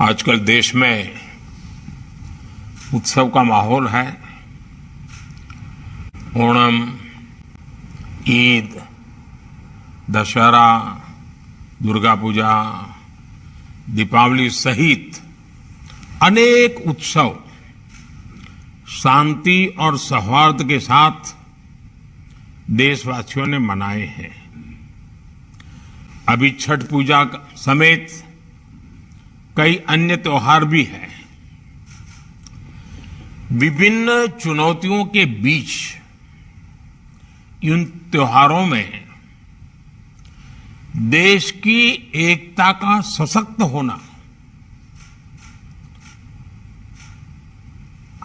आजकल देश में उत्सव का माहौल है। ओणम, ईद, दशहरा, दुर्गा पूजा, दीपावली सहित अनेक उत्सव शांति और सौहार्द के साथ देशवासियों ने मनाए हैं। अभी छठ पूजा समेत कई अन्य त्योहार भी हैं। विभिन्न चुनौतियों के बीच इन त्योहारों में देश की एकता का सशक्त होना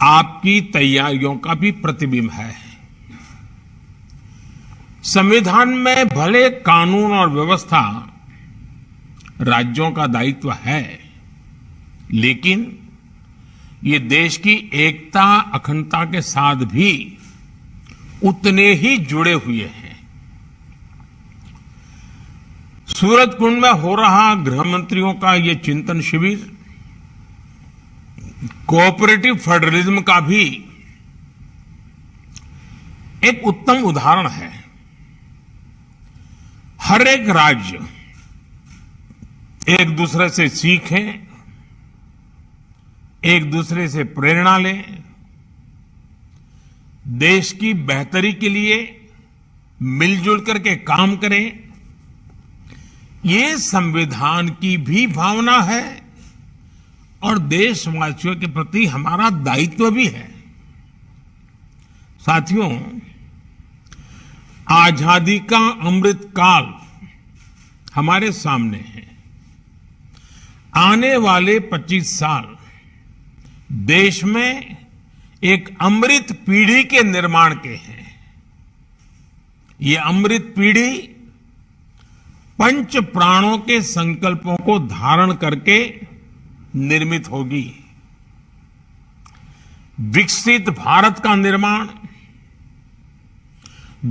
आपकी तैयारियों का भी प्रतिबिंब है। संविधान में भले कानून और व्यवस्था राज्यों का दायित्व है, लेकिन ये देश की एकता अखंडता के साथ भी उतने ही जुड़े हुए हैं। सूरजकुंड में हो रहा गृह मंत्रियों का ये चिंतन शिविर कोऑपरेटिव फेडरलिज्म का भी एक उत्तम उदाहरण है। हर एक राज्य एक दूसरे से सीखें, एक दूसरे से प्रेरणा लें, देश की बेहतरी के लिए मिलजुल करके काम करें। ये संविधान की भी भावना है और देशवासियों के प्रति हमारा दायित्व भी है। साथियों, आजादी का अमृत काल हमारे सामने है। आने वाले 25 साल देश में एक अमृत पीढ़ी के निर्माण के हैं। ये अमृत पीढ़ी पंच प्राणों के संकल्पों को धारण करके निर्मित होगी। विकसित भारत का निर्माण,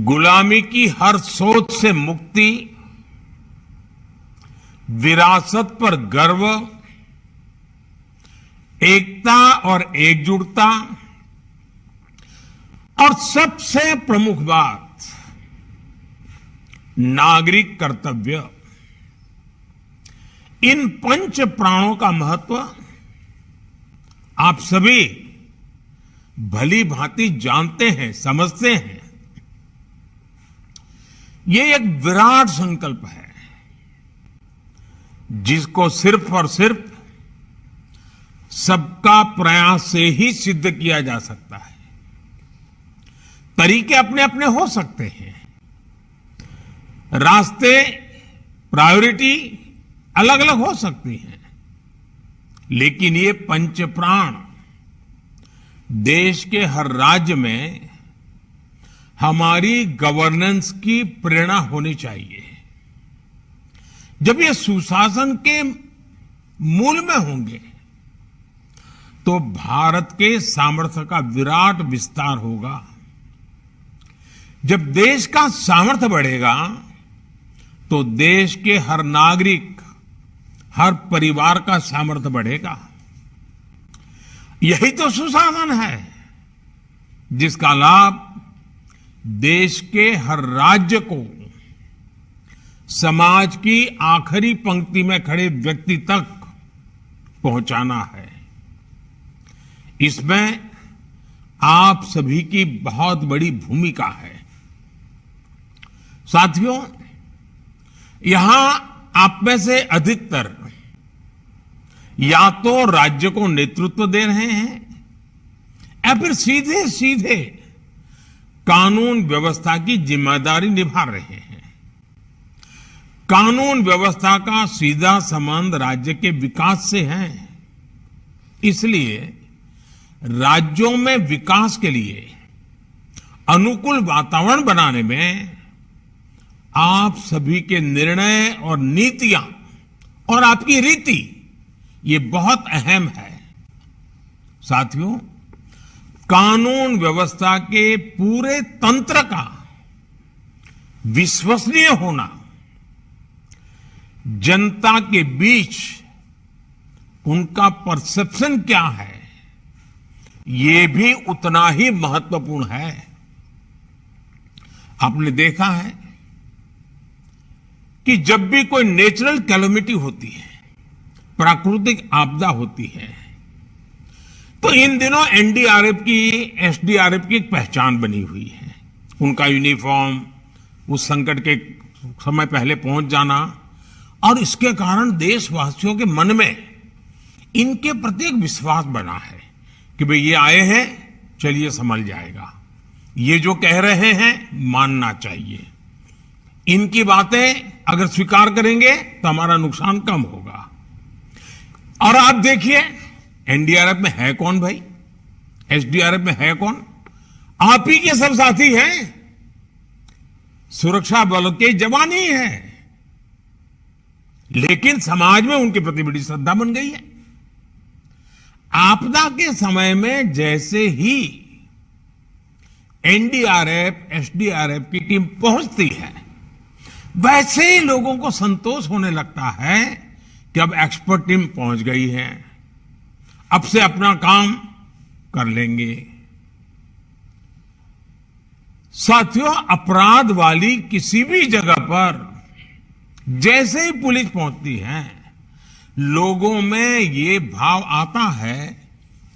गुलामी की हर सोच से मुक्ति, विरासत पर गर्व, एकता और एकजुटता और सबसे प्रमुख बात नागरिक कर्तव्य। इन पंच प्राणों का महत्व आप सभी भली भांति जानते हैं, समझते हैं। ये एक विराट संकल्प है जिसको सिर्फ और सिर्फ सबका प्रयास से ही सिद्ध किया जा सकता है। तरीके अपने अपने हो सकते हैं, रास्ते, प्रायोरिटी अलग अलग हो सकती हैं, लेकिन ये पंच प्राण देश के हर राज्य में हमारी गवर्नेंस की प्रेरणा होनी चाहिए। जब ये सुशासन के मूल में होंगे तो भारत के सामर्थ्य का विराट विस्तार होगा। जब देश का सामर्थ्य बढ़ेगा तो देश के हर नागरिक, हर परिवार का सामर्थ्य बढ़ेगा। यही तो सुशासन है जिसका लाभ देश के हर राज्य को समाज की आखिरी पंक्ति में खड़े व्यक्ति तक पहुंचाना है। इसमें आप सभी की बहुत बड़ी भूमिका है। साथियों, यहां आप में से अधिकतर या तो राज्य को नेतृत्व दे रहे हैं या फिर सीधे सीधे कानून व्यवस्था की जिम्मेदारी निभा रहे हैं। कानून व्यवस्था का सीधा संबंध राज्य के विकास से है। इसलिए राज्यों में विकास के लिए अनुकूल वातावरण बनाने में आप सभी के निर्णय और नीतियां और आपकी रीति ये बहुत अहम है। साथियों, कानून व्यवस्था के पूरे तंत्र का विश्वसनीय होना जनता के बीच उनका परसेप्शन क्या है, ये भी उतना ही महत्वपूर्ण है। आपने देखा है कि जब भी कोई नेचुरल कैलेमिटी होती है, प्राकृतिक आपदा होती है, तो इन दिनों एनडीआरएफ की, एसडीआरएफ की एक पहचान बनी हुई है। उनका यूनिफॉर्म, उस संकट के समय पहले पहुंच जाना, और इसके कारण देशवासियों के मन में इनके प्रति एक विश्वास बना है कि भाई ये आए हैं, चलिए संभल जाएगा, ये जो कह रहे हैं मानना चाहिए, इनकी बातें अगर स्वीकार करेंगे तो हमारा नुकसान कम होगा। और आप देखिए एनडीआरएफ में है कौन भाई, एसडीआरएफ में है कौन, आप ही के सब साथी हैं, सुरक्षा बल के जवान ही हैं, लेकिन समाज में उनके प्रति बड़ी श्रद्धा बन गई है। आपदा के समय में जैसे ही एनडीआरएफ, एसडीआरएफ की टीम पहुंचती है, वैसे ही लोगों को संतोष होने लगता है कि अब एक्सपर्ट टीम पहुंच गई है, अब से अपना काम कर लेंगे। साथियों, अपराध वाली किसी भी जगह पर जैसे ही पुलिस पहुंचती है, लोगों में ये भाव आता है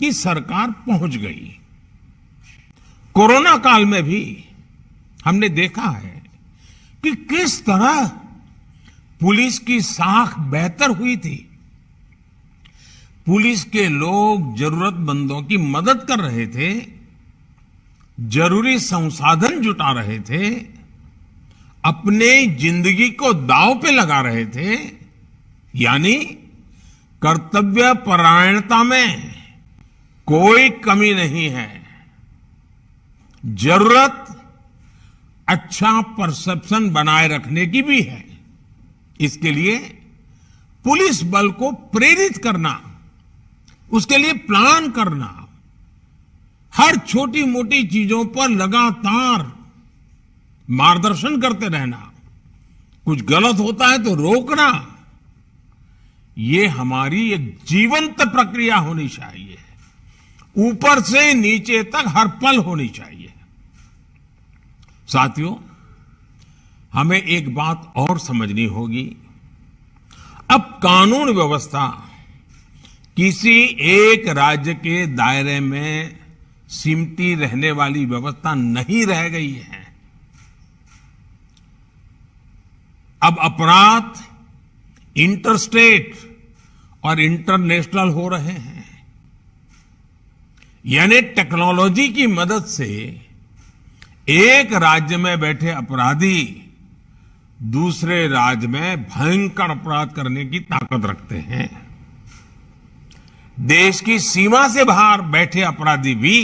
कि सरकार पहुंच गई। कोरोना काल में भी हमने देखा है कि किस तरह पुलिस की साख बेहतर हुई थी। पुलिस के लोग जरूरतमंदों की मदद कर रहे थे, जरूरी संसाधन जुटा रहे थे, अपने जिंदगी को दांव पे लगा रहे थे, यानी कर्तव्य परायणता में कोई कमी नहीं है। जरूरत अच्छा परसेप्शन बनाए रखने की भी है। इसके लिए पुलिस बल को प्रेरित करना, उसके लिए प्लान करना, हर छोटी मोटी चीजों पर लगातार मार्गदर्शन करते रहना, कुछ गलत होता है तो रोकना, ये हमारी एक जीवंत प्रक्रिया होनी चाहिए, ऊपर से नीचे तक हर पल होनी चाहिए। साथियों, हमें एक बात और समझनी होगी, अब कानून व्यवस्था किसी एक राज्य के दायरे में सिमटी रहने वाली व्यवस्था नहीं रह गई है। अब अपराध इंटरस्टेट और इंटरनेशनल हो रहे हैं, यानी टेक्नोलॉजी की मदद से एक राज्य में बैठे अपराधी दूसरे राज्य में भयंकर अपराध करने की ताकत रखते हैं। देश की सीमा से बाहर बैठे अपराधी भी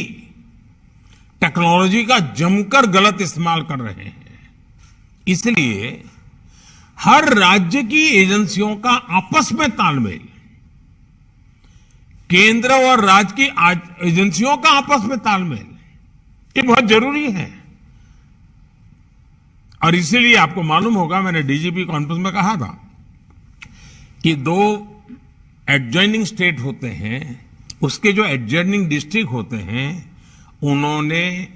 टेक्नोलॉजी का जमकर गलत इस्तेमाल कर रहे हैं। इसलिए हर राज्य की एजेंसियों का आपस में तालमेल, केंद्र और राज्य की एजेंसियों का आपस में तालमेल, ये बहुत जरूरी है। और इसीलिए आपको मालूम होगा, मैंने डीजीपी कॉन्फ्रेंस में कहा था कि 2 एडजॉइनिंग स्टेट होते हैं, उसके जो एडजॉइनिंग डिस्ट्रिक्ट होते हैं, उन्होंने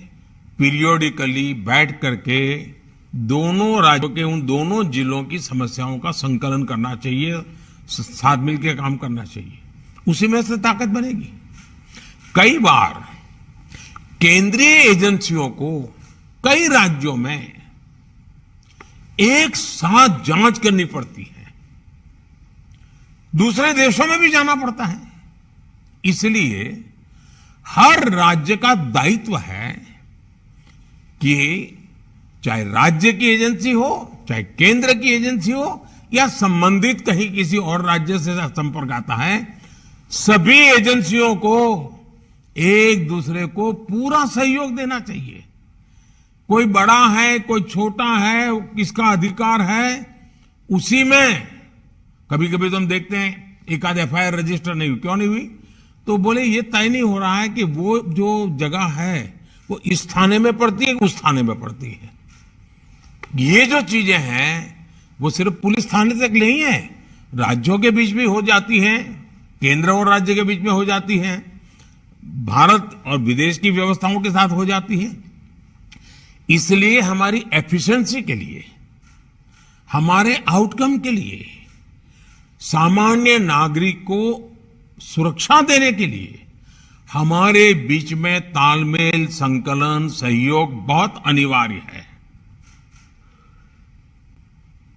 पीरियोडिकली बैठ करके दोनों राज्यों के उन दोनों जिलों की समस्याओं का संकलन करना चाहिए, साथ मिलकर काम करना चाहिए, उसी में से ताकत बनेगी। कई बार केंद्रीय एजेंसियों को कई राज्यों में एक साथ जांच करनी पड़ती है, दूसरे देशों में भी जाना पड़ता है। इसलिए हर राज्य का दायित्व है कि चाहे राज्य की एजेंसी हो, चाहे केंद्र की एजेंसी हो, या संबंधित कहीं किसी और राज्य से संपर्क आता है, सभी एजेंसियों को एक दूसरे को पूरा सहयोग देना चाहिए। कोई बड़ा है, कोई छोटा है, किसका अधिकार है, उसी में कभी कभी तो हम देखते हैं एक आध एफआईआर रजिस्टर नहीं हुई, क्यों नहीं हुई, तो बोले ये तय नहीं हो रहा है कि वो जो जगह है वो इस थाने में पड़ती है, उस थाने में पड़ती है। ये जो चीजें हैं वो सिर्फ पुलिस थाने तक नहीं है, राज्यों के बीच भी हो जाती हैं, केंद्र और राज्य के बीच में हो जाती है, भारत और विदेश की व्यवस्थाओं के साथ हो जाती है। इसलिए हमारी एफिशिएंसी के लिए, हमारे आउटकम के लिए, सामान्य नागरिक को सुरक्षा देने के लिए हमारे बीच में तालमेल, संकलन, सहयोग बहुत अनिवार्य है।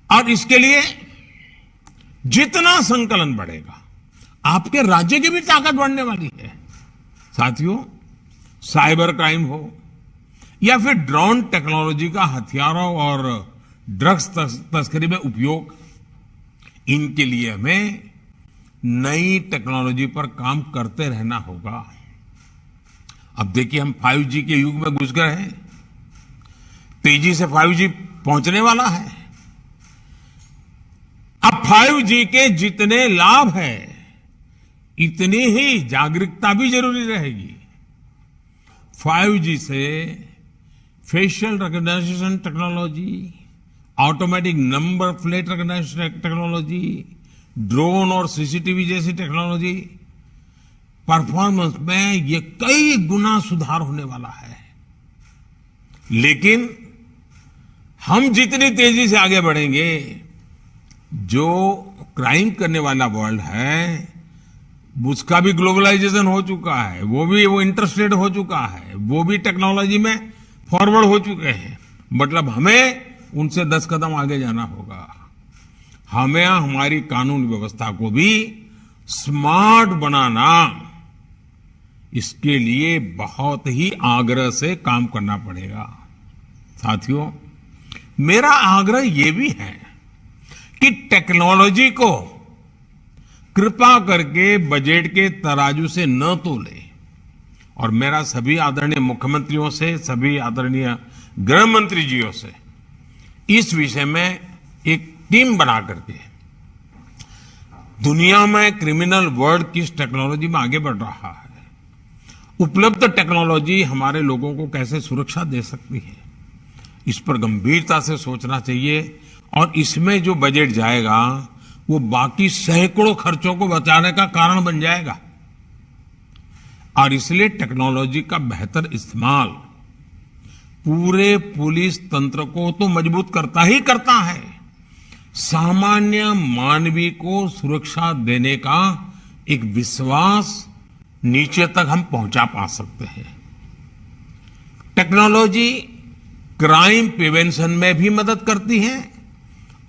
और इसके लिए जितना संकलन बढ़ेगा, आपके राज्य की भी ताकत बढ़ने वाली है। साथियों, साइबर क्राइम हो या फिर ड्रोन टेक्नोलॉजी का हथियारों और ड्रग्स तस्करी में उपयोग, इनके लिए हमें नई टेक्नोलॉजी पर काम करते रहना होगा। अब देखिए, हम 5G के युग में घुस गए हैं। तेजी से 5G पहुंचने वाला है। अब 5G के जितने लाभ हैं, इतनी ही जागरूकता भी जरूरी रहेगी। 5G से facial recognition technology, automatic number plate recognition technology, drone और सीसीटीवी जैसी टेक्नोलॉजी, परफॉर्मेंस में ये कई गुना सुधार होने वाला है। लेकिन हम जितनी तेजी से आगे बढ़ेंगे, जो क्राइम करने वाला वर्ल्ड है, उसका भी ग्लोबलाइजेशन हो चुका है, वो इंटरस्टेट हो चुका है, वो भी टेक्नोलॉजी में फॉरवर्ड हो चुके हैं। मतलब हमें उनसे 10 कदम आगे जाना होगा। हमें हमारी कानून व्यवस्था को भी स्मार्ट बनाना, इसके लिए बहुत ही आग्रह से काम करना पड़ेगा। साथियों, मेरा आग्रह यह भी है कि टेक्नोलॉजी को कृपा करके बजट के तराजू से न तोले। और मेरा सभी आदरणीय मुख्यमंत्रियों से, सभी आदरणीय गृह मंत्री जियों से इस विषय में एक टीम बना करके दुनिया में क्रिमिनल वर्ल्ड किस टेक्नोलॉजी में आगे बढ़ रहा है, उपलब्ध टेक्नोलॉजी हमारे लोगों को कैसे सुरक्षा दे सकती है, इस पर गंभीरता से सोचना चाहिए। और इसमें जो बजट जाएगा, वो बाकी सैकड़ों खर्चों को बचाने का कारण बन जाएगा। और इसलिए टेक्नोलॉजी का बेहतर इस्तेमाल पूरे पुलिस तंत्र को तो मजबूत करता ही करता है, सामान्य मानवीय को सुरक्षा देने का एक विश्वास नीचे तक हम पहुंचा पा सकते हैं। टेक्नोलॉजी क्राइम प्रिवेंशन में भी मदद करती है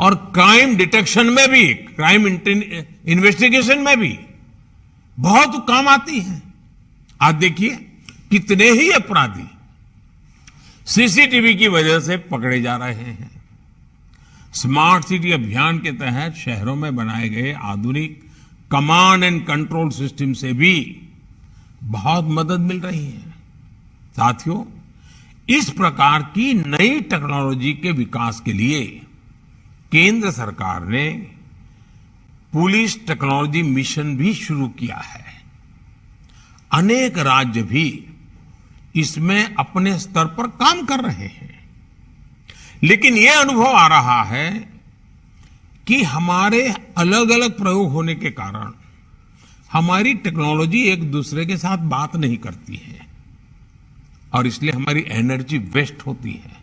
और क्राइम डिटेक्शन में भी, क्राइम इन्वेस्टिगेशन में भी बहुत काम आती है। आज देखिए, कितने ही अपराधी सीसीटीवी की वजह से पकड़े जा रहे हैं। स्मार्ट सिटी अभियान के तहत शहरों में बनाए गए आधुनिक कमांड एंड कंट्रोल सिस्टम से भी बहुत मदद मिल रही है। साथियों, इस प्रकार की नई टेक्नोलॉजी के विकास के लिए केंद्र सरकार ने पुलिस टेक्नोलॉजी मिशन भी शुरू किया है। अनेक राज्य भी इसमें अपने स्तर पर काम कर रहे हैं। लेकिन यह अनुभव आ रहा है कि हमारे अलग अलग प्रयोग होने के कारण हमारी टेक्नोलॉजी एक दूसरे के साथ बात नहीं करती है और इसलिए हमारी एनर्जी वेस्ट होती है।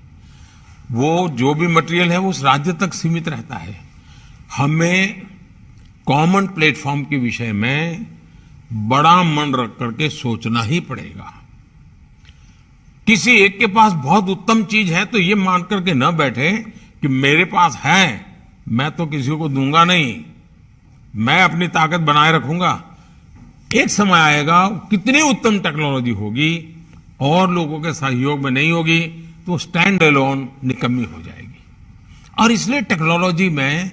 वो जो भी मटेरियल है वो उस राज्य तक सीमित रहता है। हमें कॉमन प्लेटफॉर्म के विषय में बड़ा मन रख करके सोचना ही पड़ेगा। किसी एक के पास बहुत उत्तम चीज है तो ये मान करके न बैठे कि मेरे पास है, मैं तो किसी को दूंगा नहीं, मैं अपनी ताकत बनाए रखूंगा। एक समय आएगा, कितनी उत्तम टेक्नोलॉजी होगी और लोगों के सहयोग में नहीं होगी तो स्टैंड अलोन निकम्मी हो जाएगी। और इसलिए टेक्नोलॉजी में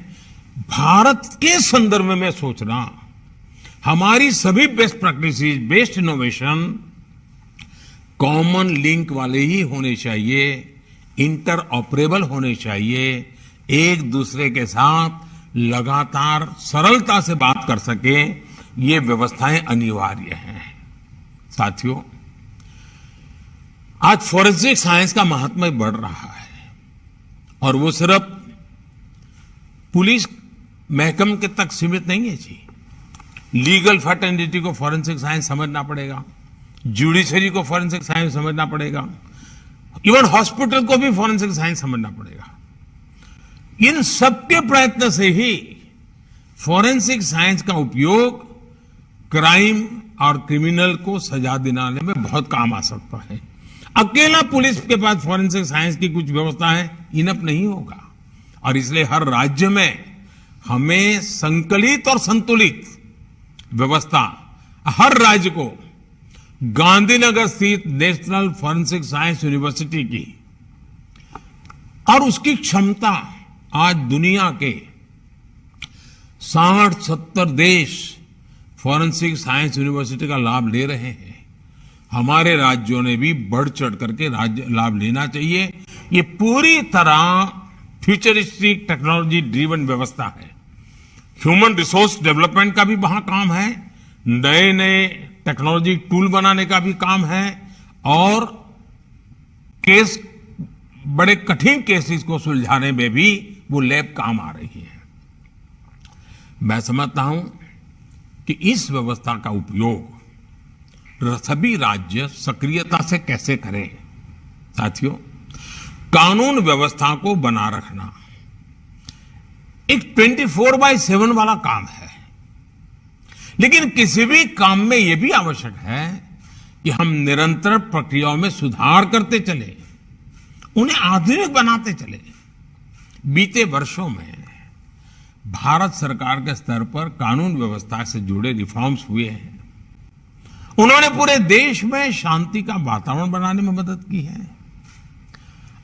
भारत के संदर्भ में सोचना, हमारी सभी best practices, best innovation common link वाले ही होने चाहिए, इंटर ऑपरेबल होने चाहिए, एक दूसरे के साथ लगातार सरलता से बात कर सके, ये व्यवस्थाएं अनिवार्य हैं। साथियों, आज फोरेंसिक साइंस का महात्म्य बढ़ रहा है और वो सिर्फ पुलिस महकमे के तक सीमित नहीं है जी। लीगल फर्टेनिटी को फॉरेंसिक साइंस समझना पड़ेगा, जुडिशरी को फॉरेंसिक साइंस समझना पड़ेगा, इवन हॉस्पिटल को भी फॉरेंसिक साइंस समझना पड़ेगा। इन सबके प्रयत्न से ही फॉरेंसिक साइंस का उपयोग क्राइम और क्रिमिनल को सजा दिलाने में बहुत काम आ सकता है। अकेला पुलिस के पास फॉरेंसिक साइंस की कुछ व्यवस्थाएं इनफ नहीं होगा, और इसलिए हर राज्य में हमें संकलित और संतुलित व्यवस्था, हर राज्य को गांधीनगर स्थित नेशनल फॉरेंसिक साइंस यूनिवर्सिटी की, और उसकी क्षमता आज दुनिया के 60-70 देश फॉरेंसिक साइंस यूनिवर्सिटी का लाभ ले रहे हैं। हमारे राज्यों ने भी बढ़ चढ़ करके लाभ लेना चाहिए। ये पूरी तरह फ्यूचरिस्टिक टेक्नोलॉजी ड्रिवन व्यवस्था है। ह्यूमन रिसोर्स डेवलपमेंट का भी वहां काम है, नए नए टेक्नोलॉजी टूल बनाने का भी काम है, और केस, बड़े कठिन केसेस को सुलझाने में भी वो लैब काम आ रही है। मैं समझता हूं कि इस व्यवस्था का उपयोग सभी राज्य सक्रियता से कैसे करें। साथियों, कानून व्यवस्था को बना रखना एक 24/7 वाला काम है, लेकिन किसी भी काम में यह भी आवश्यक है कि हम निरंतर प्रक्रियाओं में सुधार करते चले, उन्हें आधुनिक बनाते चले। बीते वर्षों में भारत सरकार के स्तर पर कानून व्यवस्था से जुड़े रिफॉर्म्स हुए हैं। उन्होंने पूरे देश में शांति का वातावरण बनाने में मदद की है।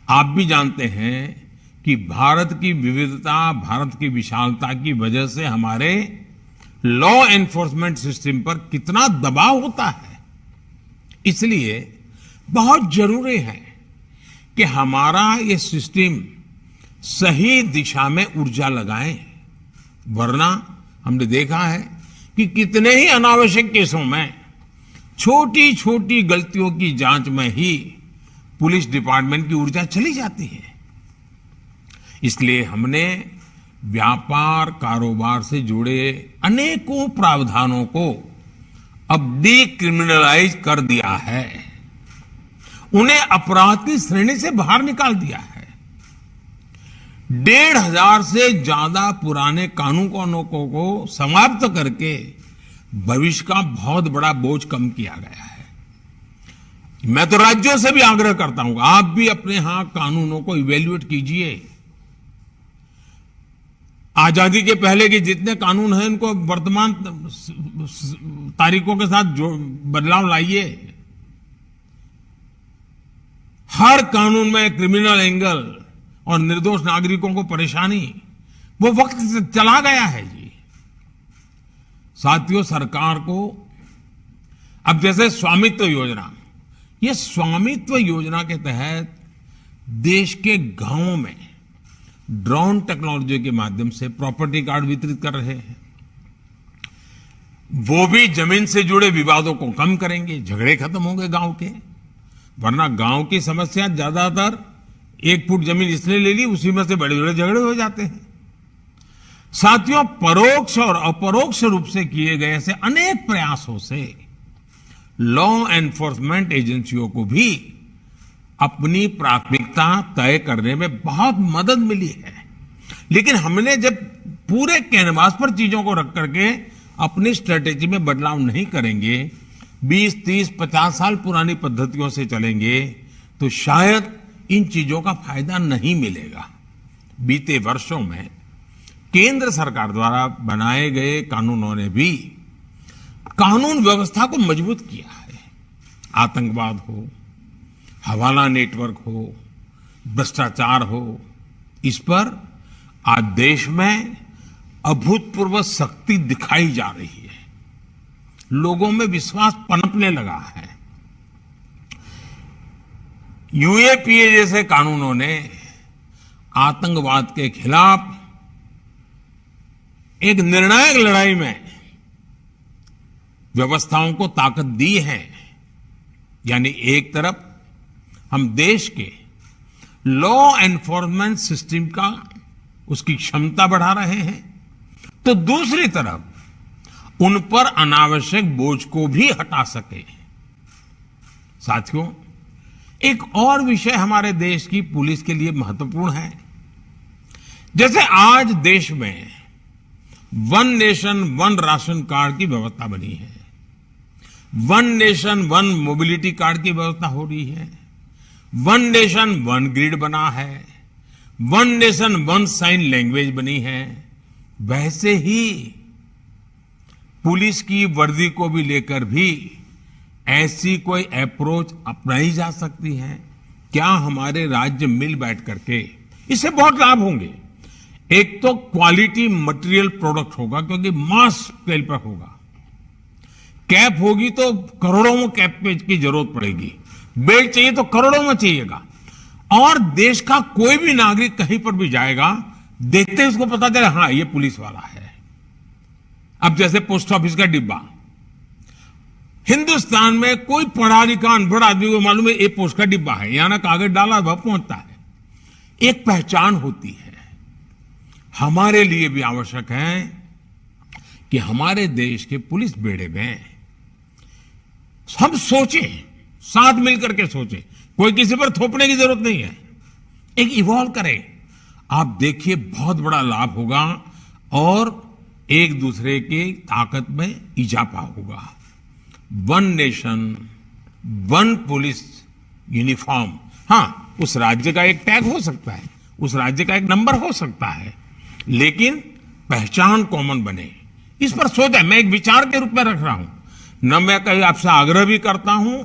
आप भी जानते हैं कि भारत की विविधता, भारत की विशालता की वजह से हमारे लॉ एनफोर्समेंट सिस्टम पर कितना दबाव होता है। इसलिए बहुत जरूरी है कि हमारा ये सिस्टम सही दिशा में ऊर्जा लगाए, वरना हमने देखा है कि कितने ही अनावश्यक केसों में छोटी छोटी गलतियों की जांच में ही पुलिस डिपार्टमेंट की ऊर्जा चली जाती है। इसलिए हमने व्यापार कारोबार से जुड़े अनेकों प्रावधानों को अब डीक्रिमिनलाइज कर दिया है, उन्हें अपराध की श्रेणी से बाहर निकाल दिया है। 1,500 से ज्यादा पुराने कानूनों को समाप्त करके भविष्य का बहुत बड़ा बोझ कम किया गया है। मैं तो राज्यों से भी आग्रह करता हूं, आप भी अपने यहां कानूनों को इवेल्युएट कीजिए। आजादी के पहले के जितने कानून हैं उनको वर्तमान तारीखों के साथ बदलाव लाइए। हर कानून में क्रिमिनल एंगल और निर्दोष नागरिकों को परेशानी, वो वक्त से चला गया है जी। साथियों, सरकार को अब जैसे स्वामित्व योजना, ये स्वामित्व योजना के तहत देश के गांवों में ड्रोन टेक्नोलॉजी के माध्यम से प्रॉपर्टी कार्ड वितरित कर रहे हैं। वो भी जमीन से जुड़े विवादों को कम करेंगे, झगड़े खत्म होंगे गांव के। वरना गांव की समस्या ज्यादातर 1 फुट जमीन इसने ले ली, उसी में से बड़े बड़े झगड़े हो जाते हैं। साथियों, परोक्ष और अपरोक्ष रूप से किए गए ऐसे अनेक प्रयासों से लॉ एनफोर्समेंट एजेंसियों को भी अपनी प्राथमिकता तय करने में बहुत मदद मिली है। लेकिन हमने जब पूरे कैनवास पर चीजों को रख करके अपनी स्ट्रेटेजी में बदलाव नहीं करेंगे, 20, 30, 50 साल पुरानी पद्धतियों से चलेंगे, तो शायद इन चीजों का फायदा नहीं मिलेगा। बीते वर्षों में केंद्र सरकार द्वारा बनाए गए कानूनों ने भी कानून व्यवस्था को मजबूत किया है। आतंकवाद हो, हवाला नेटवर्क हो, भ्रष्टाचार हो, इस पर आज देश में अभूतपूर्व शक्ति दिखाई जा रही है। लोगों में विश्वास पनपने लगा है। यूएपीए जैसे कानूनों ने आतंकवाद के खिलाफ एक निर्णायक लड़ाई में व्यवस्थाओं को ताकत दी है। यानी एक तरफ हम देश के लॉ एनफोर्समेंट सिस्टम का, उसकी क्षमता बढ़ा रहे हैं, तो दूसरी तरफ उन पर अनावश्यक बोझ को भी हटा सके। साथियों, एक और विषय हमारे देश की पुलिस के लिए महत्वपूर्ण है। जैसे आज देश में one nation one ration card की व्यवस्था बनी है, one nation one mobility card की व्यवस्था हो रही है, वन नेशन वन ग्रिड बना है, one nation one sine language बनी है, वैसे ही पुलिस की वर्दी को भी लेकर भी ऐसी कोई अप्रोच अपनाई जा सकती है। क्या हमारे राज्य मिल बैठ करके, इससे बहुत लाभ होंगे। एक तो क्वालिटी मटेरियल प्रोडक्ट होगा, क्योंकि मास स्केल पर होगा। कैप होगी तो करोड़ों में कैप की जरूरत पड़ेगी, बेल्ट चाहिए तो करोड़ों में चाहिएगा। और देश का कोई भी नागरिक कहीं पर भी जाएगा, देखते ही उसको पता चले हाँ ये पुलिस वाला है। अब जैसे पोस्ट ऑफिस का डिब्बा, हिंदुस्तान में कोई पढ़ा लिखा अनपढ़ आदमी को मालूम है ये पोस्ट का डिब्बा है, यहां ना कागज डाला वह पहुंचता है। एक पहचान होती है। हमारे लिए भी आवश्यक है कि हमारे देश के पुलिस बेड़े में सब सोचें, साथ मिलकर के सोचें, कोई किसी पर थोपने की जरूरत नहीं है, एक इवॉल्व करें। आप देखिए बहुत बड़ा लाभ होगा और एक दूसरे की ताकत में इजाफा होगा। One nation one police uniform, हाँ उस राज्य का एक टैग हो सकता है, उस राज्य का एक नंबर हो सकता है, लेकिन पहचान कॉमन बने, इस पर सोचें। मैं एक विचार के रूप में रख रहा हूं, न मैं कहीं आपसे आग्रह भी करता हूं,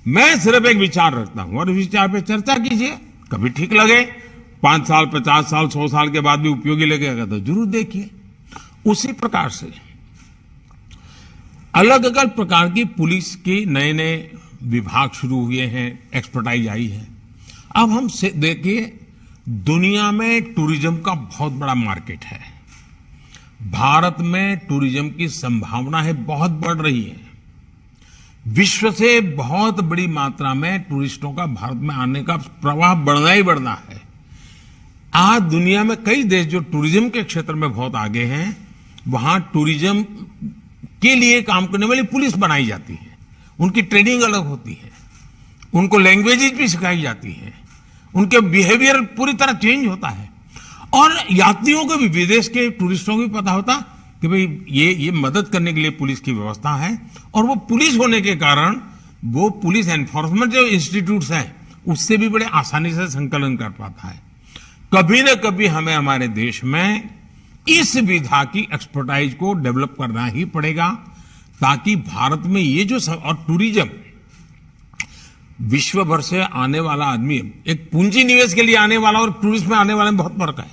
मैं सिर्फ एक विचार रखता हूं और विचार पे चर्चा कीजिए। कभी ठीक लगे, 5 साल 50 साल 100 साल के बाद भी उपयोगी लगेगा तो जरूर देखिए। उसी प्रकार से अलग अलग प्रकार की पुलिस के नए नए विभाग शुरू हुए हैं, एक्सपर्टाइज आई है। अब हम देखिए, दुनिया में टूरिज्म का बहुत बड़ा मार्केट है। भारत में टूरिज्म की संभावना है बहुत बढ़ रही है। विश्व से बहुत बड़ी मात्रा में टूरिस्टों का भारत में आने का प्रवाह बढ़ना ही बढ़ना है। आज दुनिया में कई देश जो टूरिज्म के क्षेत्र में बहुत आगे हैं, वहां टूरिज्म के लिए काम करने वाली पुलिस बनाई जाती है, उनकी ट्रेनिंग अलग होती है, उनको लैंग्वेजेज भी सिखाई जाती है, उनके बिहेवियर पूरी तरह चेंज होता है। और यात्रियों को भी, विदेश के टूरिस्टों को भी पता होता कि भाई ये मदद करने के लिए पुलिस की व्यवस्था है। और वो पुलिस होने के कारण वो पुलिस एनफोर्समेंट जो इंस्टीट्यूट्स हैं उससे भी बड़े आसानी से संकलन कर पाता है। कभी न कभी हमें हमारे देश में इस विधा की एक्सपर्टाइज को डेवलप करना ही पड़ेगा, ताकि भारत में ये जो और टूरिज्म विश्व भर से आने वाला आदमी, एक पूंजी निवेश के लिए आने वाला और टूरिस्ट में आने वाले में बहुत फर्क है।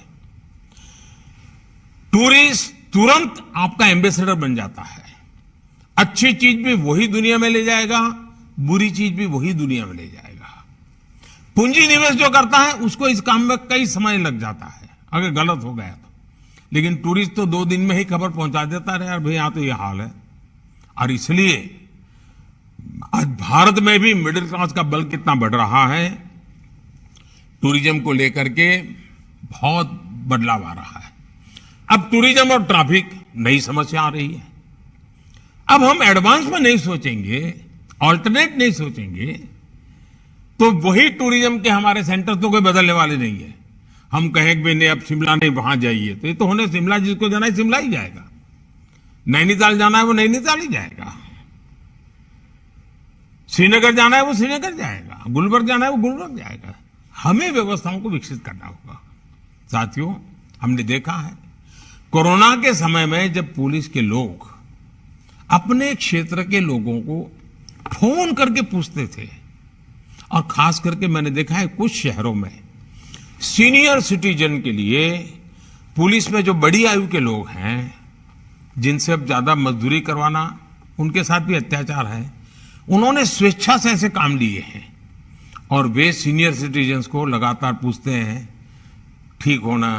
टूरिस्ट तुरंत आपका एम्बेसडर बन जाता है, अच्छी चीज भी वही दुनिया में ले जाएगा, बुरी चीज भी वही दुनिया में ले जाएगा। पूंजी निवेश जो करता है उसको इस काम में कई समय लग जाता है अगर गलत हो गया तो, लेकिन टूरिस्ट तो 2 दिन में ही खबर पहुंचा देता है, यार भाई यहां तो ये हाल है। और इसलिए आज भारत में भी मिडिल क्लास का बल कितना बढ़ रहा है, टूरिज्म को लेकर के बहुत बदलाव आ रहा है। अब टूरिज्म और ट्रैफिक नई समस्या आ रही है। अब हम एडवांस में नहीं सोचेंगे, ऑल्टरनेट नहीं सोचेंगे, तो वही टूरिज्म के हमारे सेंटर तो कोई बदलने वाले नहीं है। हम कहें कि नहीं अब शिमला नहीं वहां जाइए, तो ये तो होने शिमला, जिसको जाना है शिमला ही जाएगा, नैनीताल जाना है वो नैनीताल ही जाएगा, श्रीनगर जाना है वो श्रीनगर जाएगा, गुलबर्ग जाना है वो गुलबर्ग जाएगा। हमें व्यवस्थाओं को विकसित करना होगा। साथियों, हमने देखा है कोरोना के समय में जब पुलिस के लोग अपने क्षेत्र के लोगों को फोन करके पूछते थे, और खास करके मैंने देखा है कुछ शहरों में सीनियर सिटीजन के लिए पुलिस में जो बड़ी आयु के लोग हैं, जिनसे अब ज्यादा मजदूरी करवाना, उनके साथ भी अत्याचार है, उन्होंने स्वेच्छा से ऐसे काम लिए हैं। और वे सीनियर सिटीजन्स को लगातार पूछते हैं ठीक होना,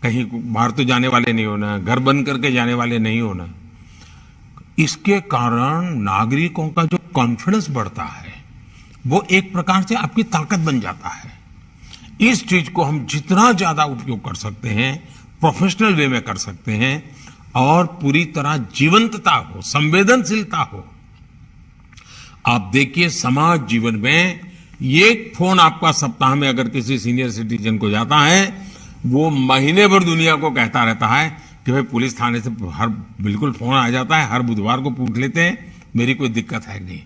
कहीं बाहर तो जाने वाले नहीं होना, घर बंद करके जाने वाले नहीं होना। इसके कारण नागरिकों का जो कॉन्फिडेंस बढ़ता है वो एक प्रकार से आपकी ताकत बन जाता है। इस चीज को हम जितना ज्यादा उपयोग कर सकते हैं, प्रोफेशनल वे में कर सकते हैं, और पूरी तरह जीवंतता हो, संवेदनशीलता हो। आप देखिए समाज जीवन में ये फोन आपका सप्ताह में अगर किसी सीनियर सिटीजन को जाता है, वो महीने भर दुनिया को कहता रहता है कि भाई पुलिस थाने से हर बिल्कुल फोन आ जाता है, हर बुधवार को पूछ लेते हैं मेरी कोई दिक्कत है नहीं।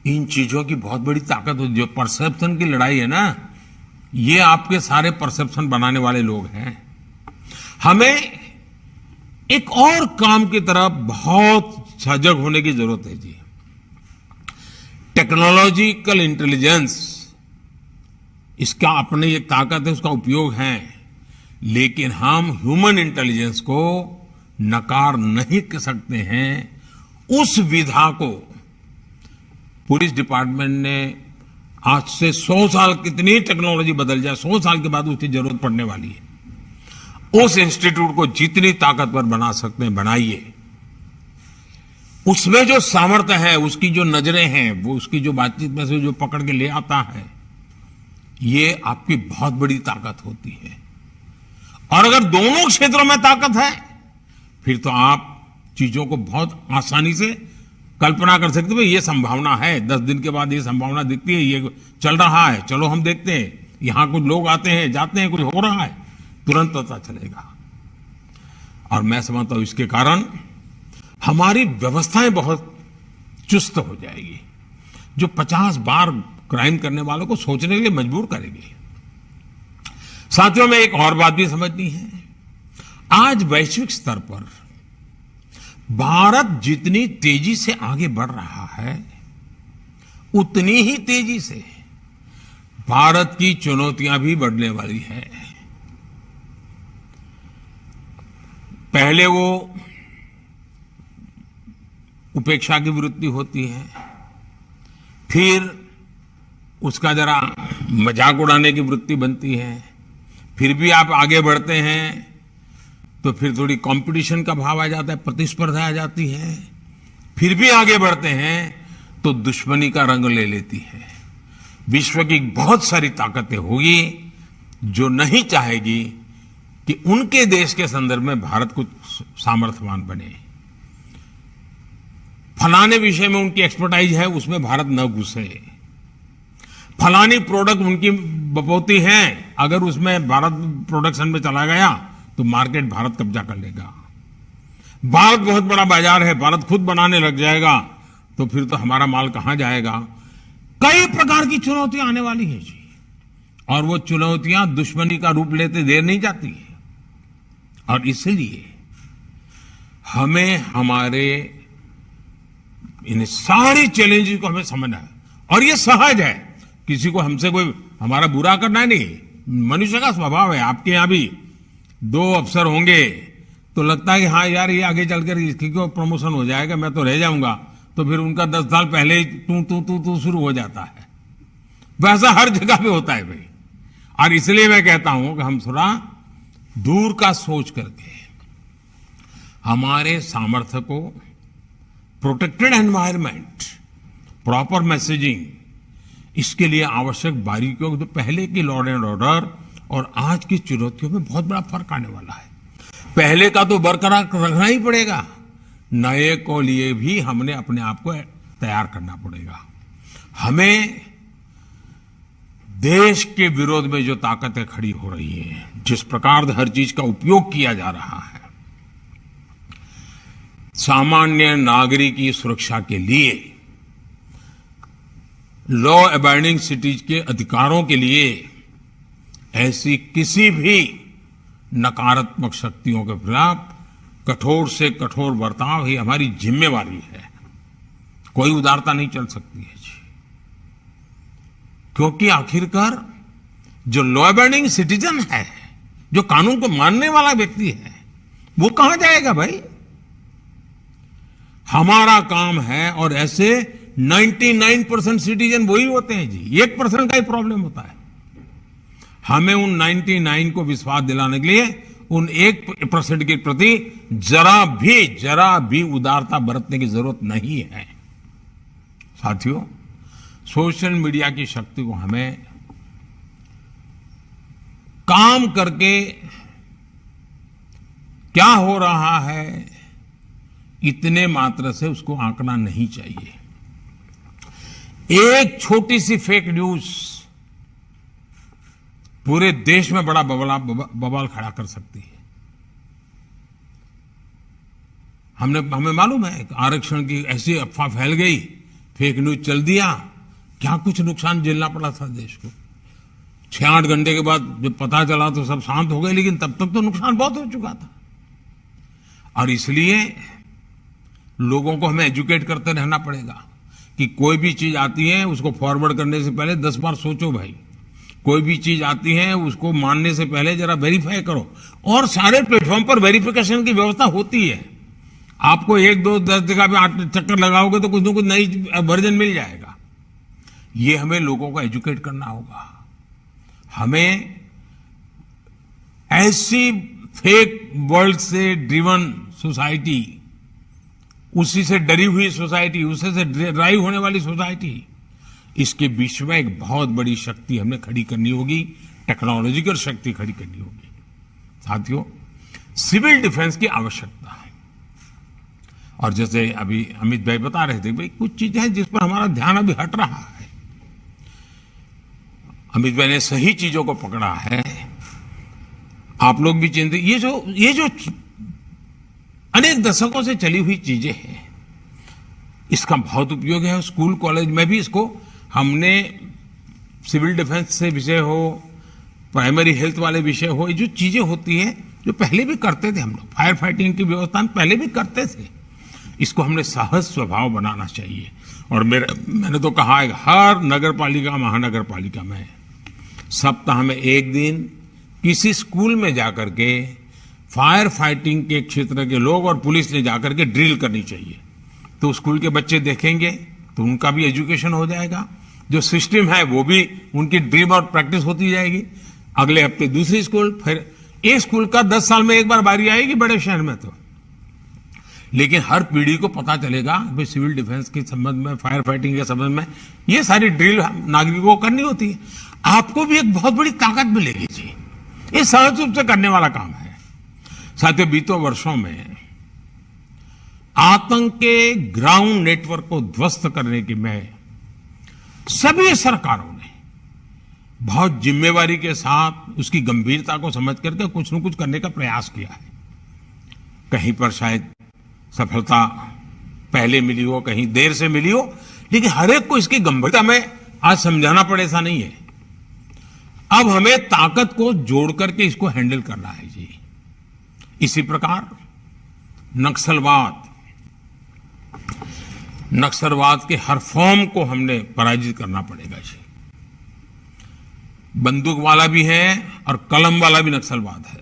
इन चीजों की बहुत बड़ी ताकत होती है। जो परसेप्शन की लड़ाई है ना, ये आपके सारे परसेप्शन बनाने वाले लोग हैं। हमें एक और काम की तरफ बहुत सजग होने की जरूरत है जी। टेक्नोलॉजिकल इंटेलिजेंस, इसका अपनी एक ताकत है, उसका उपयोग है, लेकिन हम ह्यूमन इंटेलिजेंस को नकार नहीं कर सकते हैं। उस विधा को पुलिस डिपार्टमेंट ने आज से 100 साल, कितनी टेक्नोलॉजी बदल जाए, 100 साल के बाद उसकी जरूरत पड़ने वाली है। उस इंस्टीट्यूट को जितनी ताकतवर बना सकते हैं बनाइए। उसमें जो सामर्थ्य है, उसकी जो नजरें हैं, वो उसकी जो बातचीत में से जो पकड़ के ले आता है, ये आपकी बहुत बड़ी ताकत होती है। और अगर दोनों क्षेत्रों में ताकत है, फिर तो आप चीजों को बहुत आसानी से कल्पना कर सकते हो। ये संभावना है, 10 दिन के बाद ये संभावना दिखती है, ये चल रहा है, चलो हम देखते हैं, यहां कुछ लोग आते हैं जाते हैं, कुछ हो रहा है, तुरंत पता चलेगा। और मैं समझता हूं इसके कारण हमारी व्यवस्थाएं बहुत चुस्त हो जाएगी, जो 50 बार क्राइम करने वालों को सोचने के लिए मजबूर करेगी। साथियों में एक और बात भी समझनी है। आज वैश्विक स्तर पर भारत जितनी तेजी से आगे बढ़ रहा है, उतनी ही तेजी से भारत की चुनौतियां भी बढ़ने वाली है। पहले वो उपेक्षा की वृत्ति होती है, फिर उसका जरा मजाक उड़ाने की वृत्ति बनती है, फिर भी आप आगे बढ़ते हैं तो फिर थोड़ी कंपटीशन का भाव आ जाता है, प्रतिस्पर्धा आ जाती है, फिर भी आगे बढ़ते हैं तो दुश्मनी का रंग ले लेती है। विश्व की बहुत सारी ताकतें होगी जो नहीं चाहेगी कि उनके देश के संदर्भ में भारत कुछ सामर्थ्यवान बने। फलाने विषय में उनकी एक्सपर्टाइज है, उसमें भारत न घुसे। फलानी प्रोडक्ट उनकी बपौती है, अगर उसमें भारत प्रोडक्शन में चला गया तो मार्केट भारत कब्जा कर लेगा। भारत बहुत बड़ा बाजार है, भारत खुद बनाने लग जाएगा तो फिर तो हमारा माल कहां जाएगा। कई प्रकार की चुनौतियां आने वाली है जी, और वो चुनौतियां दुश्मनी का रूप लेते देर नहीं जाती है। और इसलिए हमें हमारे इन सारे चैलेंजेस को हमें समझना है। और ये सहज है, किसी को हमसे कोई हमारा बुरा करना है नहीं, मनुष्य का स्वभाव है। आपके यहां भी 2 अफसर होंगे तो लगता है कि हाँ यार ये आगे चलकर इसकी को प्रमोशन हो जाएगा, मैं तो रह जाऊंगा, तो फिर उनका 10 साल पहले ही तू शुरू हो जाता है। वैसा हर जगह पे होता है भाई। और इसलिए मैं कहता हूं कि हम थोड़ा दूर का सोच करके हमारे सामर्थ्य को, प्रोटेक्टेड एनवायरनमेंट, प्रॉपर मैसेजिंग, इसके लिए आवश्यक बारीकियों, तो पहले की लॉ एंड ऑर्डर और आज की चुनौतियों में बहुत बड़ा फर्क आने वाला है। पहले का तो बरकरार रखना ही पड़ेगा, नए को लिए भी हमने अपने आप को तैयार करना पड़ेगा। हमें देश के विरोध में जो ताकतें खड़ी हो रही हैं, जिस प्रकार से हर चीज का उपयोग किया जा रहा है, सामान्य नागरिक की सुरक्षा के लिए, लॉ अबाइडिंग सिटीज के अधिकारों के लिए ऐसी किसी भी नकारात्मक शक्तियों के खिलाफ कठोर से कठोर बर्ताव ही हमारी जिम्मेवारी है। कोई उदारता नहीं चल सकती है जी, क्योंकि आखिरकार जो लॉ अबाइडिंग सिटीजन है, जो कानून को मानने वाला व्यक्ति है, वो कहां जाएगा भाई। हमारा काम है, और ऐसे 99% सिटीजन वही होते हैं जी, 1% का ही प्रॉब्लम होता है। हमें उन 99 को विश्वास दिलाने के लिए उन 1% के प्रति जरा भी उदारता बरतने की जरूरत नहीं है। साथियों, सोशल मीडिया की शक्ति को हमें काम करके क्या हो रहा है इतने मात्र से उसको आंकना नहीं चाहिए। एक छोटी सी फेक न्यूज पूरे देश में बड़ा बवाल खड़ा कर सकती है। हमें मालूम है आरक्षण की ऐसी अफवाह फैल गई, फेक न्यूज चल दिया, क्या कुछ नुकसान झेलना पड़ा था देश को। 6-8 घंटे के बाद जब पता चला तो सब शांत हो गए, लेकिन तब तक तो नुकसान बहुत हो चुका था। और इसलिए लोगों को हमें एजुकेट करते रहना पड़ेगा कि कोई भी चीज आती है उसको फॉरवर्ड करने से पहले 10 बार सोचो भाई। कोई भी चीज आती है उसको मानने से पहले जरा वेरीफाई करो। और सारे प्लेटफॉर्म पर वेरिफिकेशन की व्यवस्था होती है। आपको 1, 2, 10 जगह पे 8 चक्कर लगाओगे तो कुछ न कुछ नई वर्जन मिल जाएगा। ये हमें लोगों को एजुकेट करना होगा। हमें ऐसी फेक वर्ल्ड से ड्रिवन सोसाइटी, उसी से डरी हुई सोसाइटी, उसी से ड्राइव होने वाली सोसाइटी, इसके बीच में एक बहुत बड़ी शक्ति हमें खड़ी करनी होगी, टेक्नोलॉजिकल शक्ति खड़ी करनी होगी। साथियों, सिविल डिफेंस की आवश्यकता है। और जैसे अभी अमित भाई बता रहे थे, भाई कुछ चीजें हैं जिस पर हमारा ध्यान अभी हट रहा है। अमित भाई ने सही चीजों को पकड़ा है। आप लोग भी चिंतित, ये जो अनेक दशकों से चली हुई चीजें हैं, इसका बहुत उपयोग है। स्कूल कॉलेज में भी इसको हमने सिविल डिफेंस से विषय हो, प्राइमरी हेल्थ वाले विषय हो, ये जो चीजें होती हैं जो पहले भी करते थे हम लोग, फायर फाइटिंग की व्यवस्था में पहले भी करते थे, इसको हमने साहस स्वभाव बनाना चाहिए। और मैंने तो कहा है हर नगर पालिका, महानगर पालिका में सप्ताह में एक दिन किसी स्कूल में जाकर के फायर फाइटिंग के क्षेत्र के लोग और पुलिस ने जाकर के ड्रिल करनी चाहिए। तो स्कूल के बच्चे देखेंगे तो उनका भी एजुकेशन हो जाएगा, जो सिस्टम है वो भी उनकी ड्रिल और प्रैक्टिस होती जाएगी। अगले हफ्ते दूसरी स्कूल, फिर एक स्कूल का 10 साल में एक बार बारी आएगी बड़े शहर में तो। लेकिन हर पीढ़ी को पता चलेगा भाई सिविल डिफेंस के संबंध में, फायर फाइटिंग के संबंध में ये सारी ड्रिल नागरिकों को करनी होती है। आपको भी एक बहुत बड़ी ताकत मिलेगी जी, ये सहज रूप से करने वाला काम है। साथियों, बीते वर्षों में आतंक के ग्राउंड नेटवर्क को ध्वस्त करने की में सभी सरकारों ने बहुत जिम्मेवारी के साथ उसकी गंभीरता को समझ करके कुछ न कुछ करने का प्रयास किया है। कहीं पर शायद सफलता पहले मिली हो, कहीं देर से मिली हो, लेकिन हर एक को इसकी गंभीरता में आज समझाना पड़े ऐसा नहीं है। अब हमें ताकत को जोड़ करके इसको हैंडल करना है जी। इसी प्रकार नक्सलवाद के हर फॉर्म को हमने पराजित करना पड़ेगा जी। बंदूक वाला भी है और कलम वाला भी नक्सलवाद है।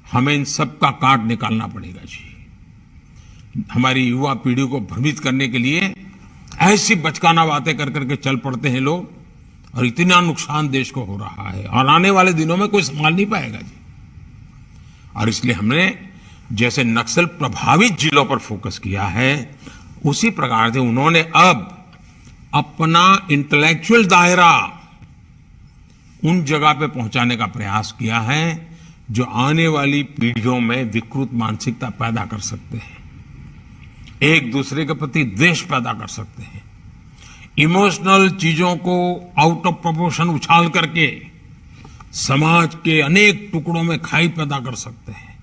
हमें इन सब का काट निकालना पड़ेगा जी। हमारी युवा पीढ़ी को भ्रमित करने के लिए ऐसी बचकाना बातें कर करके चल पड़ते हैं लोग, और इतना नुकसान देश को हो रहा है और आने वाले दिनों में कोई संभाल नहीं पाएगा जी। और इसलिए हमने जैसे नक्सल प्रभावित जिलों पर फोकस किया है, उसी प्रकार से उन्होंने अब अपना इंटेलेक्चुअल दायरा उन जगह पे पहुंचाने का प्रयास किया है जो आने वाली पीढ़ियों में विकृत मानसिकता पैदा कर सकते हैं, एक दूसरे के प्रति द्वेष पैदा कर सकते हैं, इमोशनल चीजों को आउट ऑफ प्रोपोर्शन उछाल करके समाज के अनेक टुकड़ों में खाई पैदा कर सकते हैं,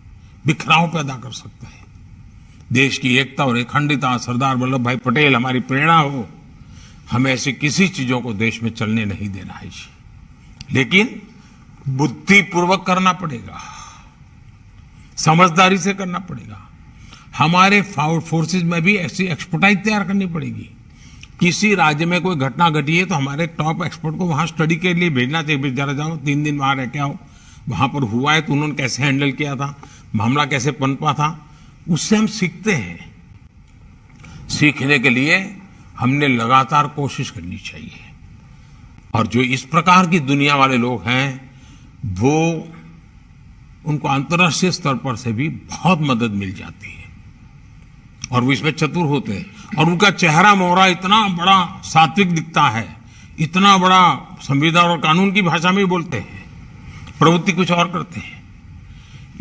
बिखराव पैदा कर सकते हैं। देश की एकता और अखंडता, सरदार वल्लभ भाई पटेल हमारी प्रेरणा हो, हमें ऐसी किसी चीजों को देश में चलने नहीं देना है जी। लेकिन बुद्धिपूर्वक करना पड़ेगा, समझदारी से करना पड़ेगा। हमारे फोर्सेज में भी ऐसी एक्सपर्टाइज तैयार करनी पड़ेगी। किसी राज्य में कोई घटना घटी है तो हमारे टॉप एक्सपर्ट को वहां स्टडी के लिए भेजना चाहिए। जरा जाओ 3 दिन वहां रह के आओ, वहां पर हुआ है तो उन्होंने कैसे हैंडल किया था, मामला कैसे पनपा था, उससे हम सीखते हैं। सीखने के लिए हमने लगातार कोशिश करनी चाहिए। और जो इस प्रकार की दुनिया वाले लोग हैं, वो उनको अंतर्राष्ट्रीय स्तर पर से भी बहुत मदद मिल जाती है और वो इसमें चतुर होते हैं। और उनका चेहरा मोहरा इतना बड़ा सात्विक दिखता है, इतना बड़ा संविधान और कानून की भाषा में बोलते हैं, प्रवृत्ति कुछ और करते हैं।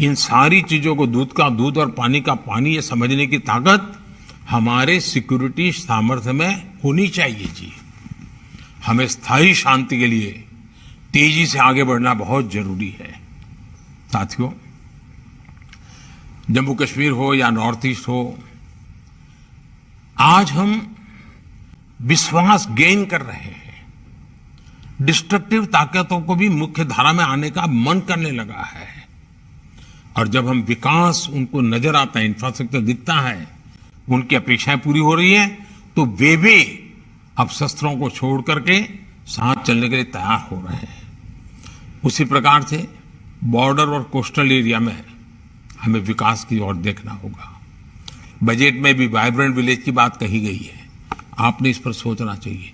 इन सारी चीजों को, दूध का दूध और पानी का पानी, ये समझने की ताकत हमारे सिक्योरिटी सामर्थ्य में होनी चाहिए जी। हमें स्थायी शांति के लिए तेजी से आगे बढ़ना बहुत जरूरी है। साथियों, जम्मू कश्मीर हो या नॉर्थ ईस्ट हो, आज हम विश्वास गेन कर रहे हैं। डिस्ट्रक्टिव ताकतों को भी मुख्य धारा में आने का मन करने लगा है। और जब हम विकास उनको नजर आता है, इंफ्रास्ट्रक्चर दिखता है, उनकी अपेक्षाएं पूरी हो रही है, तो वे भी अब शस्त्रों को छोड़ करके साथ चलने के लिए तैयार हो रहे हैं। उसी प्रकार से बॉर्डर और कोस्टल एरिया में हमें विकास की ओर देखना होगा। बजट में भी वाइब्रेंट विलेज की बात कही गई है, आपने इस पर सोचना चाहिए।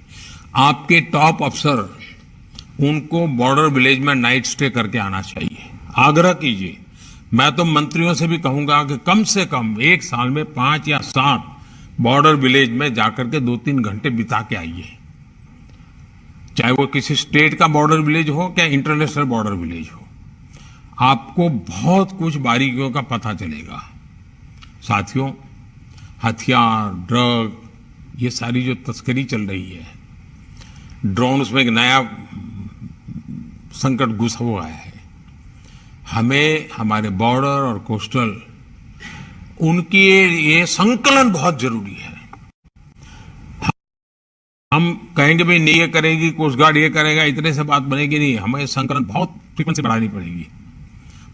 आपके टॉप अफसर, उनको बॉर्डर विलेज में नाइट स्टे करके आना चाहिए। आग्रह कीजिए। मैं तो मंत्रियों से भी कहूंगा कि कम से कम एक साल में 5 या 7 बॉर्डर विलेज में जाकर के 2-3 घंटे बिता के आइए। चाहे वो किसी स्टेट का बॉर्डर विलेज हो या इंटरनेशनल बॉर्डर विलेज हो, आपको बहुत कुछ बारीकियों का पता चलेगा। साथियों, हथियार, ड्रग, ये सारी जो तस्करी चल रही है, ड्रोन्स में एक नया संकट घुसा हुआ है। हमें हमारे बॉर्डर और कोस्टल, उनकी ये संकलन बहुत जरूरी है। हम कहेंगे भाई नहीं ये करेगी कोस्ट गार्ड, ये करेगा, इतने से बात बनेगी नहीं। हमें संकलन बहुत फ्रीक्वेंसी बढ़ानी पड़ेगी।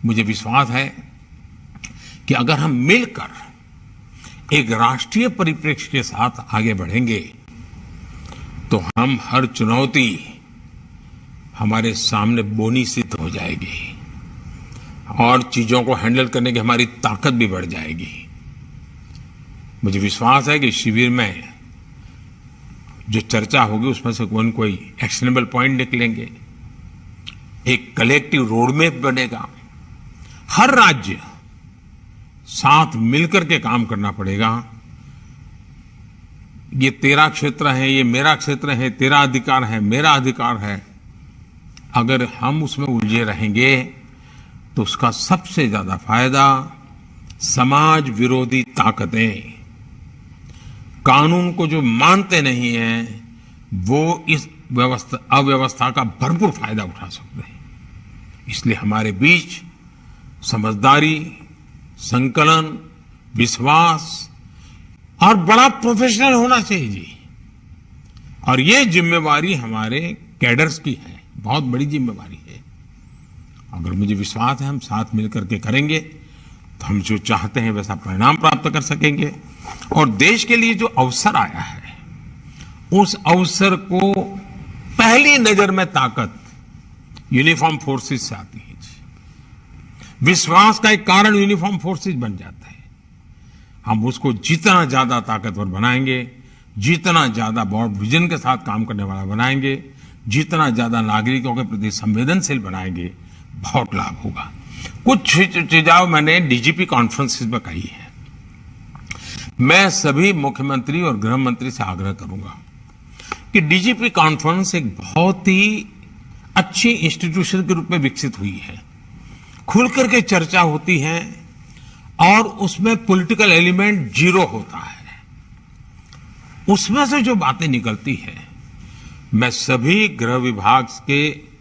मुझे विश्वास है कि अगर हम मिलकर एक राष्ट्रीय परिप्रेक्ष्य के साथ आगे बढ़ेंगे तो हम हर चुनौती हमारे सामने बोनी सिद्ध हो जाएगी और चीजों को हैंडल करने की हमारी ताकत भी बढ़ जाएगी। मुझे विश्वास है कि शिविर में जो चर्चा होगी उसमें से कोई न कोई एक्शनेबल पॉइंट निकलेंगे, एक कलेक्टिव रोडमैप बनेगा। हर राज्य साथ मिलकर के काम करना पड़ेगा। ये तेरा क्षेत्र है, ये मेरा क्षेत्र है, तेरा अधिकार है, मेरा अधिकार है। अगर हम उसमें उलझे रहेंगे तो उसका सबसे ज्यादा फायदा समाज विरोधी ताकतें, कानून को जो मानते नहीं हैं, वो इस अव्यवस्था का भरपूर फायदा उठा सकते हैं। इसलिए हमारे बीच समझदारी, संकलन, विश्वास और बड़ा प्रोफेशनल होना चाहिए जी। और ये जिम्मेवारी हमारे कैडर्स की है, बहुत बड़ी जिम्मेवारी है। अगर मुझे विश्वास है हम साथ मिलकर के करेंगे तो हम जो चाहते हैं वैसा परिणाम प्राप्त कर सकेंगे। और देश के लिए जो अवसर आया है, उस अवसर को पहली नजर में ताकत यूनिफॉर्म फोर्सेस से आती है जी। विश्वास का एक कारण यूनिफॉर्म फोर्सेस बन जाता है। हम उसको जितना ज्यादा ताकतवर बनाएंगे, जितना ज्यादा ब्रॉड विजन के साथ काम करने वाला बनाएंगे, जितना ज्यादा नागरिकों के प्रति संवेदनशील बनाएंगे, बहुत लाभ होगा। कुछ सुझाव मैंने डीजीपी कॉन्फ्रेंसिस में कही है। मैं सभी मुख्यमंत्री और गृह मंत्री से आग्रह करूंगा कि डीजीपी कॉन्फ्रेंस एक बहुत ही अच्छी इंस्टीट्यूशन के रूप में विकसित हुई है। खुल करके चर्चा होती है और उसमें पॉलिटिकल एलिमेंट जीरो होता है। उसमें से जो बातें निकलती है, मैं सभी गृह विभाग के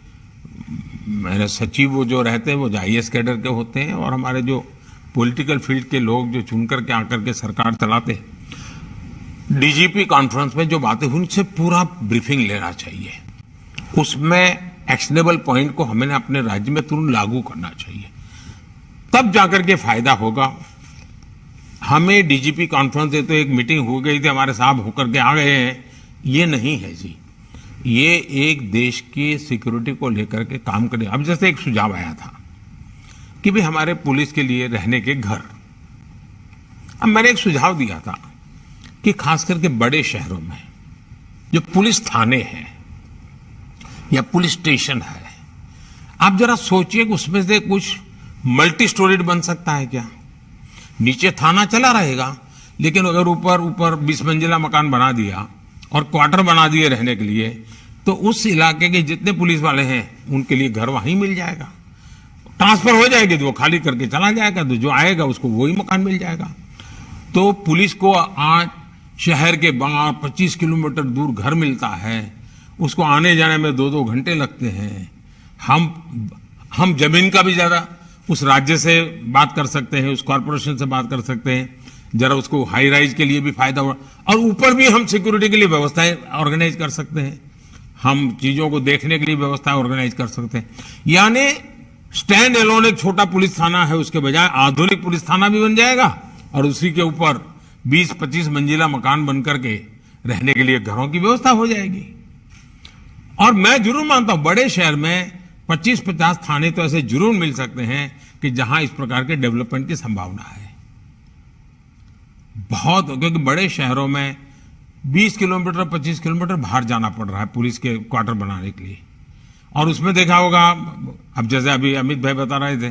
मेरे सचिव जो रहते हैं वो आईएएस कैडर के होते हैं और हमारे जो पॉलिटिकल फील्ड के लोग जो चुन करके आकर के सरकार चलाते हैं, डीजीपी कॉन्फ्रेंस में जो बातें हुई उनसे पूरा ब्रीफिंग लेना चाहिए। उसमें एक्शनेबल पॉइंट को हमें अपने राज्य में तुरंत लागू करना चाहिए, तब जाकर के फायदा होगा। हमें डीजीपी कॉन्फ्रेंस से तो एक मीटिंग हो गई थी, हमारे साहब होकर के आ गए हैं, ये नहीं है जी। ये एक देश की सिक्योरिटी को लेकर के काम करने। अब जैसे एक सुझाव आया था कि भाई हमारे पुलिस के लिए रहने के घर, अब मैंने एक सुझाव दिया था कि खास करके बड़े शहरों में जो पुलिस थाने हैं या पुलिस स्टेशन है, आप जरा सोचिए कि उसमें से कुछ मल्टी स्टोरीड बन सकता है क्या? नीचे थाना चला रहेगा, लेकिन अगर ऊपर 20 मंजिला मकान बना दिया और क्वार्टर बना दिए रहने के लिए, तो उस इलाके के जितने पुलिस वाले हैं उनके लिए घर वहीं मिल जाएगा। ट्रांसफर हो जाएगी तो वो खाली करके चला जाएगा, तो जो आएगा उसको वही मकान मिल जाएगा। तो पुलिस को आज शहर के बाहर 25 किलोमीटर दूर घर मिलता है, उसको आने जाने में 2-2 घंटे लगते हैं। हम जमीन का भी ज्यादा उस राज्य से बात कर सकते हैं, उस कॉरपोरेशन से बात कर सकते हैं, जरा उसको हाई राइज के लिए भी फायदा हो, और ऊपर भी हम सिक्योरिटी के लिए व्यवस्थाएं ऑर्गेनाइज कर सकते हैं, हम चीजों को देखने के लिए व्यवस्था ऑर्गेनाइज कर सकते हैं। यानी स्टैंड एलोन एक छोटा पुलिस थाना है, उसके बजाय आधुनिक पुलिस थाना भी बन जाएगा, और उसी के ऊपर 20-25 मंजिला मकान बनकर के रहने के लिए घरों की व्यवस्था हो जाएगी। और मैं जरूर मानता हूं बड़े शहर में 25-50 थाने तो ऐसे जरूर मिल सकते हैं कि जहां इस प्रकार के डेवलपमेंट की संभावना है बहुत, क्योंकि बड़े शहरों में 20 किलोमीटर 25 किलोमीटर बाहर जाना पड़ रहा है पुलिस के क्वार्टर बनाने के लिए। और उसमें देखा होगा, अब जैसे अभी अमित भाई बता रहे थे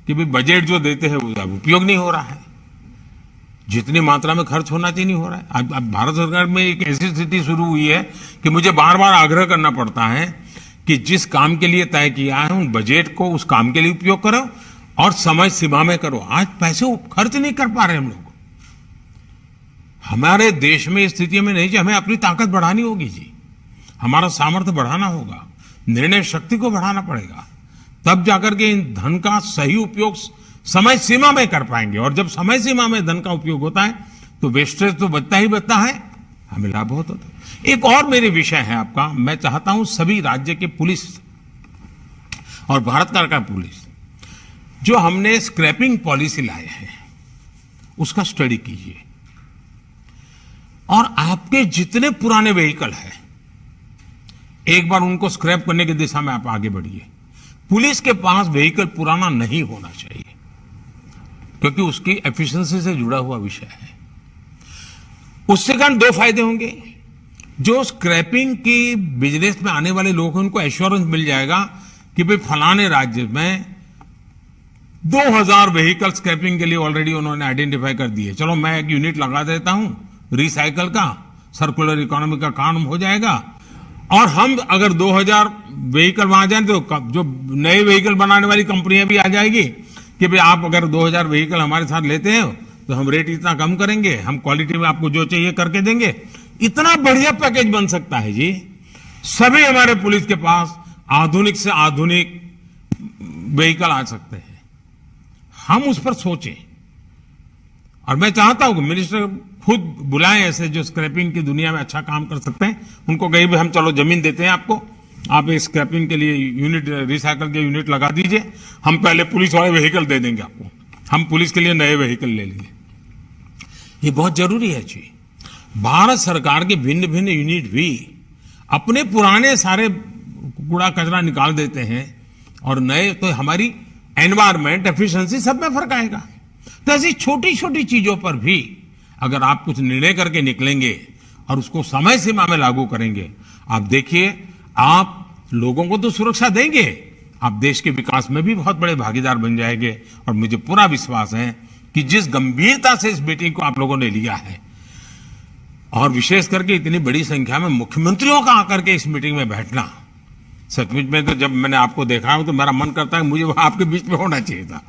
कि भाई बजट जो देते हैं वो उपयोग नहीं हो रहा है, जितनी मात्रा में खर्च होना चाहिए नहीं हो रहा है। अब भारत सरकार में एक ऐसी स्थिति शुरू हुई है कि मुझे बार बार आग्रह करना पड़ता है कि जिस काम के लिए तय किया है उन बजट को उस काम के लिए उपयोग करो और समय सीमा में करो। आज पैसे खर्च नहीं कर पा रहे हम लोग। हमारे देश में इस स्थिति में नहीं, हमें अपनी ताकत बढ़ानी होगी जी, हमारा सामर्थ्य बढ़ाना होगा, निर्णय शक्ति को बढ़ाना पड़ेगा, तब जाकर के इन धन का सही उपयोग समय सीमा में कर पाएंगे। और जब समय सीमा में धन का उपयोग होता है तो वेस्टेज तो बचता ही बचता है, हमें लाभ बहुत होता है। एक और मेरे विषय है आपका, मैं चाहता हूं सभी राज्य के पुलिस और भारत सरकार का पुलिस, जो हमने स्क्रैपिंग पॉलिसी लाए हैं उसका स्टडी कीजिए, और आपके जितने पुराने व्हीकल हैं एक बार उनको स्क्रैप करने की दिशा में आप आगे बढ़िए। पुलिस के पास व्हीकल पुराना नहीं होना चाहिए, क्योंकि उसकी एफिशिएंसी से जुड़ा हुआ विषय है। उससे कारण 2 फायदे होंगे। जो स्क्रैपिंग की बिजनेस में आने वाले लोग हैं उनको एश्योरेंस मिल जाएगा कि भाई फलाने राज्य में 2000 व्हीकल स्क्रैपिंग के लिए ऑलरेडी उन्होंने आइडेंटिफाई कर दिए, चलो मैं एक यूनिट लगा देता हूं रिसाइकल का, सर्कुलर इकोनॉमी का काम हो जाएगा। और हम अगर 2000 व्हीकल वहां जाए तो जो नए व्हीकल बनाने वाली कंपनियां भी आ जाएगी कि भाई आप अगर 2000 व्हीकल हमारे साथ लेते हैं तो हम रेट इतना कम करेंगे, हम क्वालिटी में आपको जो चाहिए करके देंगे। इतना बढ़िया पैकेज बन सकता है जी। सभी हमारे पुलिस के पास आधुनिक से आधुनिक व्हीकल आ सकते हैं, हम उस पर सोचें। और मैं चाहता हूं कि मिनिस्टर खुद बुलाएं ऐसे जो स्क्रैपिंग की दुनिया में अच्छा काम कर सकते हैं, उनको कहीं भी हम चलो जमीन देते हैं आपको, आप एक स्क्रैपिंग के लिए यूनिट, रिसाइकल के यूनिट लगा दीजिए, हम पहले पुलिस वाले व्हीकल दे देंगे आपको, हम पुलिस के लिए नए व्हीकल ले लेंगे। ये बहुत जरूरी है जी। भारत सरकार के भिन्न भिन्न यूनिट भी अपने पुराने सारे कूड़ा कचरा निकाल देते हैं और नए, तो हमारी एनवायरमेंट एफिशिएंसी सब में फर्क आएगा। तो ऐसी छोटी छोटी चीजों पर भी अगर आप कुछ निर्णय करके निकलेंगे और उसको समय सीमा में लागू करेंगे, आप देखिए आप लोगों को तो सुरक्षा देंगे, आप देश के विकास में भी बहुत बड़े भागीदार बन जाएंगे। और मुझे पूरा विश्वास है कि जिस गंभीरता से इस मीटिंग को आप लोगों ने लिया है, और विशेष करके इतनी बड़ी संख्या में मुख्यमंत्रियों का आकर के इस मीटिंग में बैठना, सचमुच में तो जब मैंने आपको देखा हो तो मेरा मन करता है मुझे वहां आपके बीच में होना चाहिए था,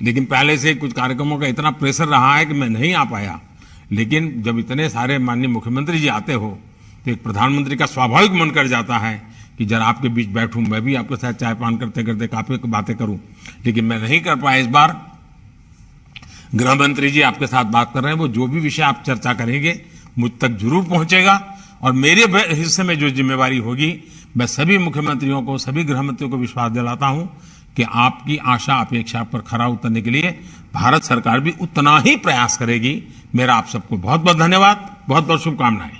लेकिन पहले से कुछ कार्यक्रमों का इतना प्रेशर रहा है कि मैं नहीं आ पाया। लेकिन जब इतने सारे माननीय मुख्यमंत्री जी आते हो तो एक प्रधानमंत्री का स्वाभाविक मन कर जाता है कि जरा आपके बीच बैठूं, मैं भी आपके साथ चाय पान करते करते काफी बातें करूं, लेकिन मैं नहीं कर पाया। इस बार गृह मंत्री जी आपके साथ बात कर रहे हैं, वो जो भी विषय आप चर्चा करेंगे मुझ तक जरूर पहुंचेगा, और मेरे हिस्से में जो जिम्मेवारी होगी मैं सभी मुख्यमंत्रियों को, सभी गृह मंत्रियों को विश्वास दिलाता हूं कि आपकी आशा अपेक्षा पर खरा उतरने के लिए भारत सरकार भी उतना ही प्रयास करेगी। मेरा आप सबको बहुत बहुत धन्यवाद, बहुत बहुत शुभकामनाएं।